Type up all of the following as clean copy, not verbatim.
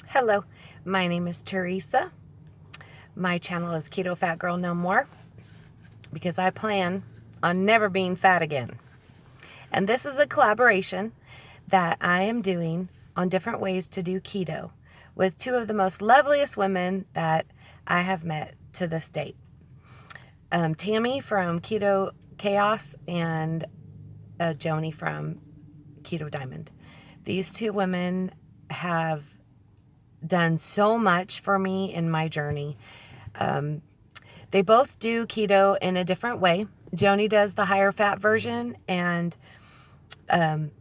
Hello, my name is Theresa. My channel is Ketofatgurlnomore because I plan on never being fat again. And this is a collaboration that I am doing on different ways to do keto with two of the most loveliest women that I have met to this date. Tammy from Keto Chaos and Joni from KetoDiamond. These two women have done so much for me in my journey. They both do keto in a different way. Joni does the higher fat version, and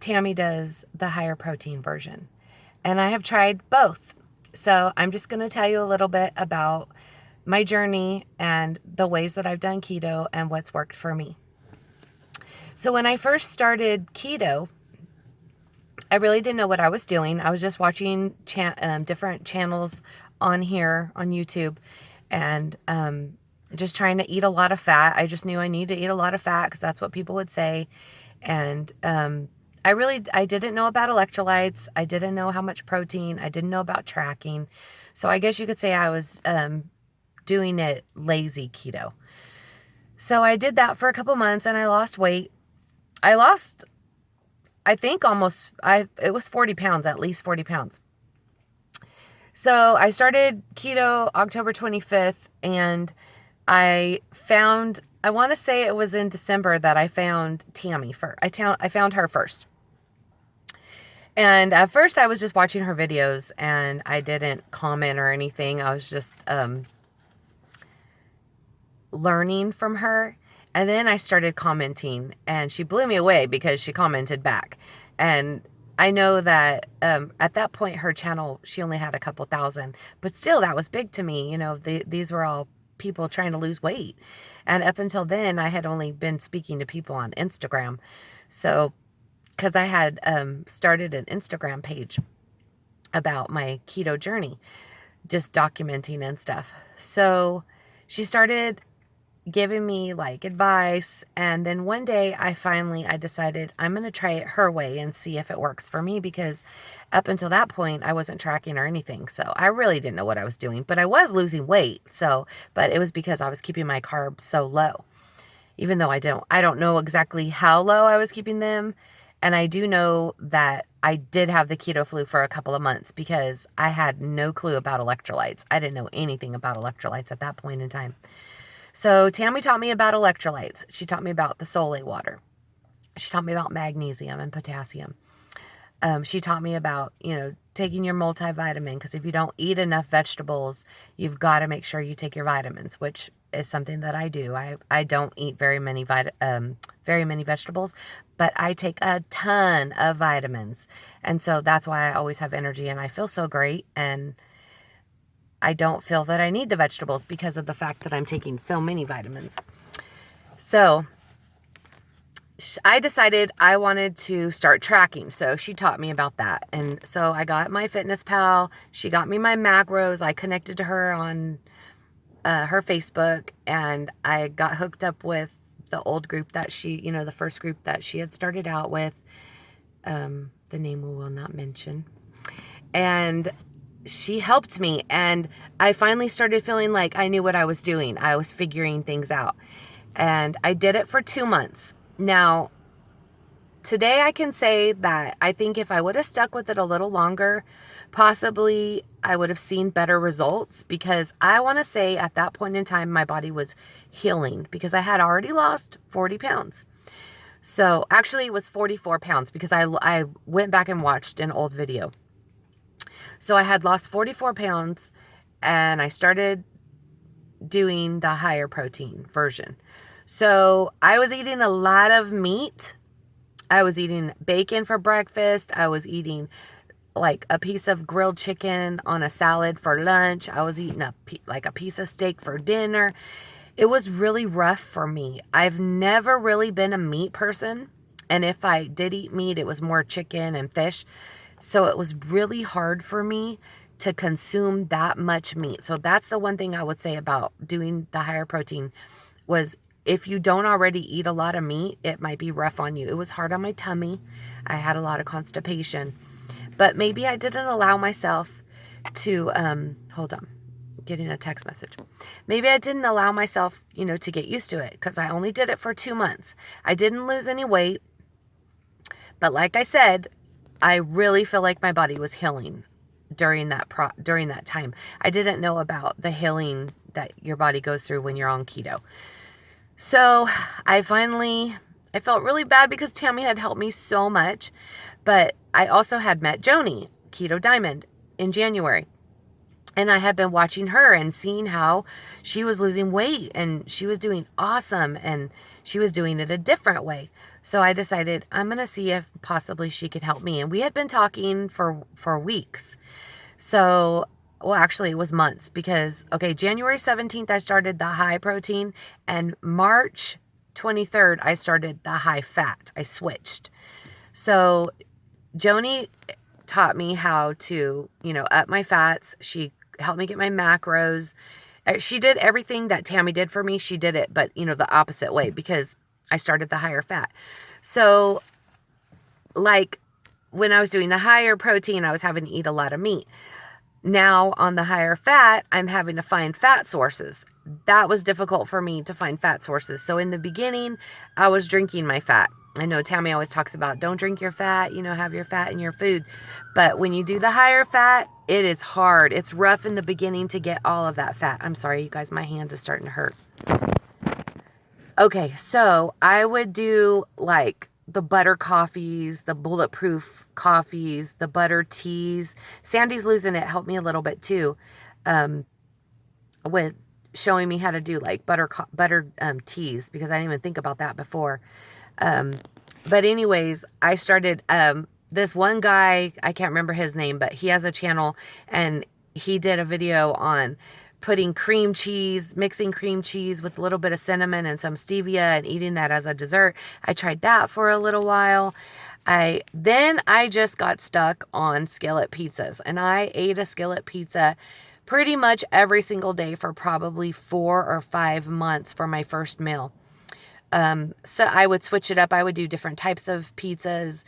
Tammy does the higher protein version. And I have tried both. So I'm just going to tell you a little bit about my journey and the ways that I've done keto and what's worked for me. So when I first started keto, I really didn't know what I was doing. I was just watching different channels on here on YouTube and just trying to eat a lot of fat. I just knew I needed to eat a lot of fat because that's what people would say. And I didn't know about electrolytes. I didn't know how much protein. I didn't know about tracking. So I guess you could say I was doing it lazy keto. So I did that for a couple months and I lost weight. I think it was 40 pounds, at least 40 pounds. So I started keto October 25th, and I want to say it was in December that I found Tammy first. I found her first. And at first I was just watching her videos and I didn't comment or anything. I was just learning from her. And then I started commenting, and she blew me away because she commented back. And I know that at that point, her channel, she only had a couple thousand, but still that was big to me. You know, these were all people trying to lose weight. And up until then, I had only been speaking to people on Instagram. So, because I had started an Instagram page about my keto journey, just documenting and stuff. So she started giving me like advice, and then one day I decided I'm going to try it her way and see if it works for me, because up until that point I wasn't tracking or anything, so I really didn't know what I was doing, but I was losing weight. But it was because I was keeping my carbs so low, even though I don't know exactly how low I was keeping them. And I do know that I did have the keto flu for a couple of months because I had no clue about electrolytes. I didn't know anything about electrolytes at that point in time. So Tammy taught me about electrolytes. She taught me about the Soleil water. She taught me about magnesium and potassium. She taught me about, taking your multivitamin, because if you don't eat enough vegetables, you've got to make sure you take your vitamins, which is something that I do. I don't eat very many vegetables, but I take a ton of vitamins. And so that's why I always have energy and I feel so great. And I don't feel that I need the vegetables because of the fact that I'm taking so many vitamins. So I decided I wanted to start tracking. So she taught me about that. And so I got my FitnessPal. She got me my macros. I connected to her on her Facebook, and I got hooked up with the old group that the first group that she had started out with. The name we will not mention. And she helped me, and I finally started feeling like I knew what I was doing. I was figuring things out, and I did it for 2 months. Now, today I can say that I think if I would have stuck with it a little longer, possibly I would have seen better results, because I want to say at that point in time, my body was healing because I had already lost 40 pounds. So actually it was 44 pounds because I went back and watched an old video. So I had lost 44 pounds, and I started doing the higher protein version. So I was eating a lot of meat. I was eating bacon for breakfast. I was eating like a piece of grilled chicken on a salad for lunch. I was eating a piece of steak for dinner. It was really rough for me. I've never really been a meat person. And if I did eat meat, it was more chicken and fish. So it was really hard for me to consume that much meat. So that's the one thing I would say about doing the higher protein was, if you don't already eat a lot of meat, it might be rough on you. It was hard on my tummy. I had a lot of constipation. But maybe I didn't allow myself to, hold on, getting a text message. Maybe I didn't allow myself, to get used to it because I only did it for 2 months. I didn't lose any weight, but like I said, I really feel like my body was healing during that time. I didn't know about the healing that your body goes through when you're on keto. So I felt really bad because Tammy had helped me so much, but I also had met Joni, KetoDiamond, in January. And I had been watching her and seeing how she was losing weight and she was doing awesome and she was doing it a different way. So I decided I'm going to see if possibly she could help me. And we had been talking for weeks. So, well, actually it was months because, January 17th, I started the high protein, and March 23rd, I started the high fat. I switched. So Joni taught me how to, up my fats. She helped me get my macros. She did everything that Tammy did for me. She did it, but the opposite way because I started the higher fat. So like when I was doing the higher protein, I was having to eat a lot of meat. Now on the higher fat, I'm having to find fat sources. That was difficult for me to find fat sources. So in the beginning, I was drinking my fat. I know Tammy always talks about don't drink your fat, have your fat in your food. But when you do the higher fat, it is hard. It's rough in the beginning to get all of that fat. I'm sorry, you guys, my hand is starting to hurt. Okay, so I would do like the butter coffees, the bulletproof coffees, the butter teas. Sandy's losing it helped me a little bit too, with showing me how to do like butter teas, because I didn't even think about that before. But anyways, I started, this one guy, I can't remember his name, but he has a channel and he did a video on putting mixing cream cheese with a little bit of cinnamon and some stevia and eating that as a dessert. I tried that for a little while. Then I just got stuck on skillet pizzas, and I ate a skillet pizza pretty much every single day for probably 4 or 5 months for my first meal. So I would switch it up. I would do different types of pizzas,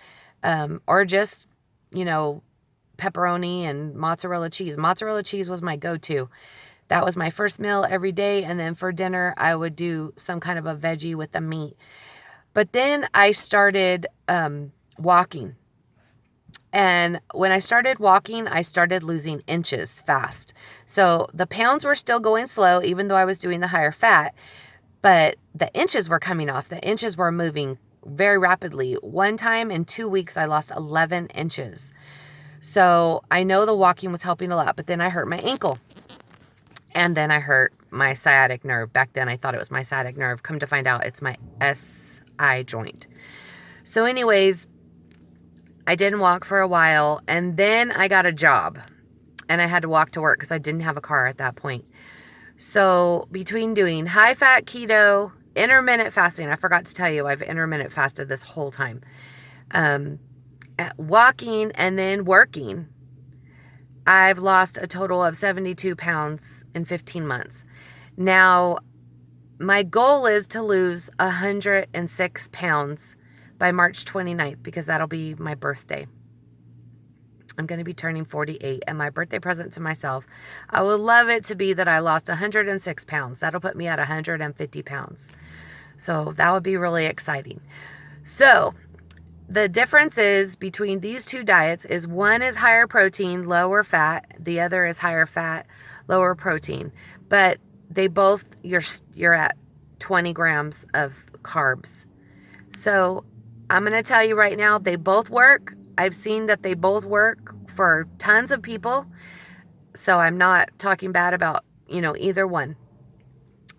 or just, pepperoni and mozzarella cheese. Mozzarella cheese was my go-to. That was my first meal every day. And then for dinner, I would do some kind of a veggie with the meat. But then I started, walking. And when I started walking, I started losing inches fast. So the pounds were still going slow, even though I was doing the higher fat. But the inches were coming off. The inches were moving very rapidly. One time in 2 weeks, I lost 11 inches. So I know the walking was helping a lot, but then I hurt my ankle. And then I hurt my sciatic nerve. Back then, I thought it was my sciatic nerve. Come to find out, it's my SI joint. So anyways, I didn't walk for a while. And then I got a job. And I had to walk to work because I didn't have a car at that point. So between doing high-fat keto, intermittent fasting, I forgot to tell you, I've intermittent fasted this whole time, walking and then working, I've lost a total of 72 pounds in 15 months. Now, my goal is to lose 106 pounds by March 29th because that'll be my birthday. I'm going to be turning 48, and my birthday present to myself, I would love it to be that I lost 106 pounds. That'll put me at 150 pounds. So that would be really exciting. So the difference is between these two diets is one is higher protein, lower fat. The other is higher fat, lower protein. But they both, you're at 20 grams of carbs. So I'm going to tell you right now, they both work. I've seen that they both work for tons of people. So I'm not talking bad about, either one.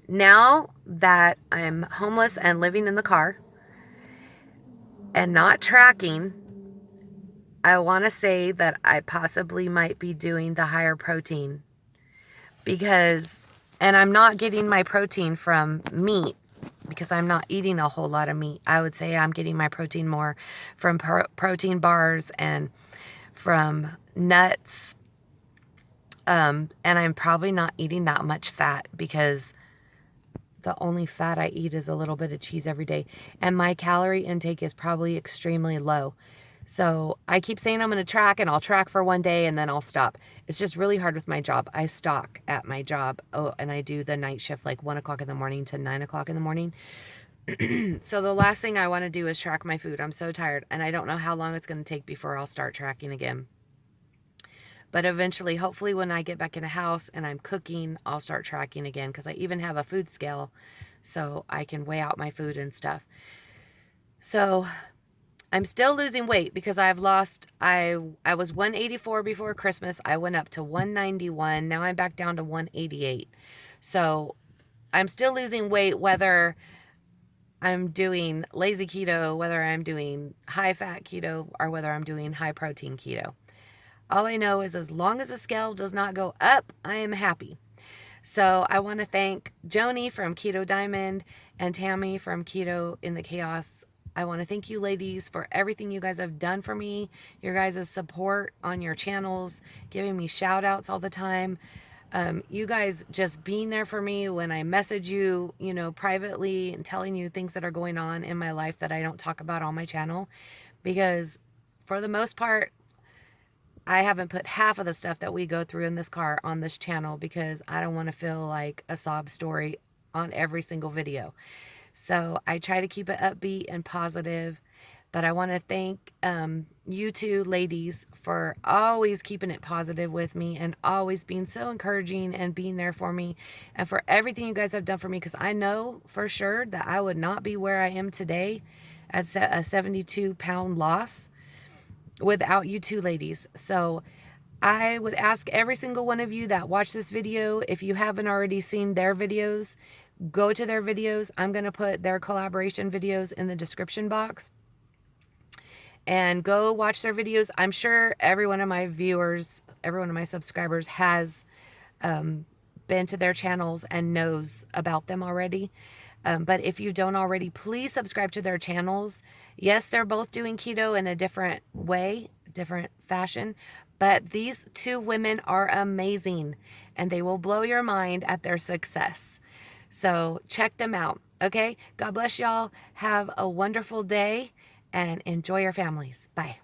Now that I'm homeless and living in the car and not tracking, I want to say that I possibly might be doing the higher protein and I'm not getting my protein from meat because I'm not eating a whole lot of meat. I would say I'm getting my protein more from protein bars and from nuts. And I'm probably not eating that much fat because the only fat I eat is a little bit of cheese every day. And my calorie intake is probably extremely low. So I keep saying I'm going to track, and I'll track for one day and then I'll stop. It's just really hard with my job. I stalk at my job. Oh, and I do the night shift like 1 o'clock in the morning to 9 o'clock in the morning. So the last thing I want to do is track my food. I'm so tired, and I don't know how long it's going to take before I'll start tracking again. But eventually, hopefully when I get back in the house and I'm cooking, I'll start tracking again, because I even have a food scale so I can weigh out my food and stuff. So I'm still losing weight because I've lost, I was 184 before Christmas. I went up to 191. Now I'm back down to 188. So I'm still losing weight, whether I'm doing lazy keto, whether I'm doing high fat keto, or whether I'm doing high protein keto. All I know is as long as the scale does not go up, I am happy. So I want to thank Joni from KetoDiamond and Tammy from Keto in the Chaos. I want to thank you ladies for everything you guys have done for me, your guys' support on your channels, giving me shout outs all the time. You guys just being there for me when I message you, privately, and telling you things that are going on in my life that I don't talk about on my channel. Because for the most part, I haven't put half of the stuff that we go through in this car on this channel, because I don't want to feel like a sob story on every single video. So I try to keep it upbeat and positive. But I want to thank you two ladies for always keeping it positive with me, and always being so encouraging and being there for me, and for everything you guys have done for me, because I know for sure that I would not be where I am today at a 72-pound loss without you two ladies. So I would ask every single one of you that watch this video, if you haven't already seen their videos, go to their videos. I'm going to put their collaboration videos in the description box. And go watch their videos. I'm sure every one of my viewers, every one of my subscribers has been to their channels and knows about them already. But if you don't already, please subscribe to their channels. Yes, they're both doing keto in a different way, different fashion. But these two women are amazing, and they will blow your mind at their success. So check them out. Okay? God bless y'all. Have a wonderful day, and enjoy your families. Bye.